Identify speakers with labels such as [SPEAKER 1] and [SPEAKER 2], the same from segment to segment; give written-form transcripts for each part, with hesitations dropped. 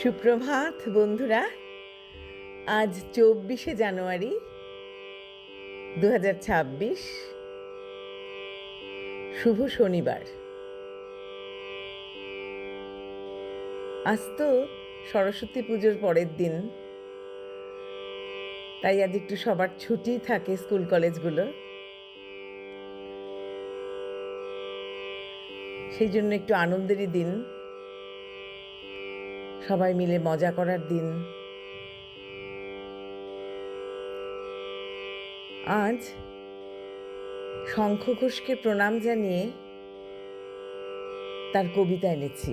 [SPEAKER 1] সুপ্রভাত বন্ধুরা। আজ 24শে জানুয়ারি 2026, শুভ শনিবার। আজ তো সরস্বতী পুজোর পরের দিন, তাই আজ একটু সবার ছুটি থাকে স্কুল কলেজগুলো, সেই জন্য একটু আনন্দেরই দিন, সবাই মিলে মজা করার দিন। আজ শঙ্খ ঘোষকে প্রণাম জানিয়ে তার কবিতা এনেছি।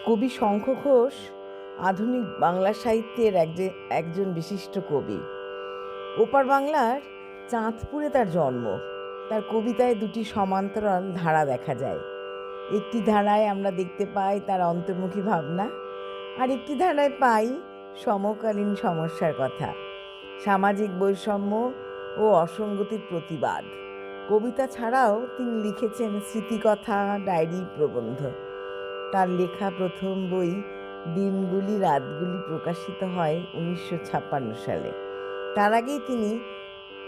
[SPEAKER 1] কবি শঙ্খ ঘোষ আধুনিক বাংলা সাহিত্যের একজন বিশিষ্ট কবি। ওপার বাংলার চাঁদপুরে তার জন্ম। তার কবিতায় দুটি সমান্তরাল ধারা দেখা যায়। একটি ধারায় আমরা দেখতে পাই তার অন্তর্মুখী ভাবনা, আর একটি ধারায় পাই সমকালীন সমস্যার কথা, সামাজিক বৈষম্য ও অসঙ্গতির প্রতিবাদ। কবিতা ছাড়াও তিনি লিখেছেন স্মৃতিকথা, ডায়েরি, প্রবন্ধ। তার লেখা প্রথম বই দিনগুলি রাতগুলি প্রকাশিত হয় 1956 সালে। তার আগেই তিনি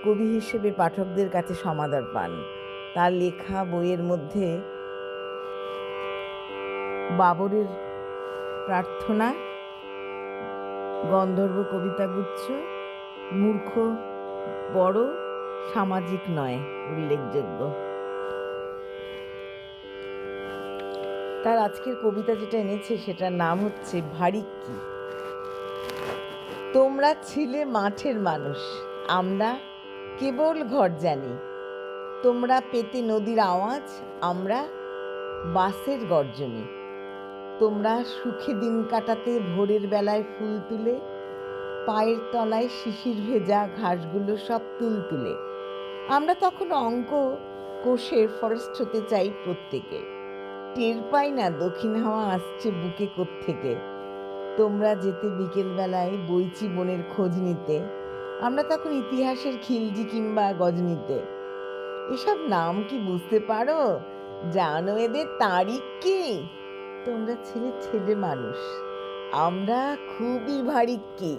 [SPEAKER 1] কবি হিসেবে পাঠকদের কাছে সমাদর পান। তার লেখা বইয়ের মধ্যে বাবরের প্রার্থনা, গন্ধর্ব কবিতাগুচ্ছ, মূর্খ বড়, সামাজিক নয় উল্লেখযোগ্য। তার আজকের কবিতা যেটা এনেছে সেটার নাম হচ্ছে ভারিক্কি। তোমরা ছিলে মাঠের মানুষ, আমরা কেবল ঘর জানি। তোমরা পেতে নদীর আওয়াজ, আমরা বাসের গর্জনে। তোমরা সুখে দিন কাটাতে ভোরের বেলায় ফুল তুলে, পায়ের তলায় শিশির ভেজা ঘাসগুলো সব তুলে। আমরা তখন অঙ্ক কোষে ফরেস্ট হতে চাই প্রত্যেকে। টের পাই না দক্ষিণ হাওয়া আসছে বুকে কোত্থেকে। তোমরা যেতে বিকেলবেলায় বইচি বনের খোঁজ নিতে, আমরা তখন ইতিহাসের খিলজি কিংবা গজনীতে। এসব নাম কি বুঝতে পারো? জানো এদের তারিখ কি? তোমরা ছেলে মানুষ, আমরা খুবই ভারিক্কি।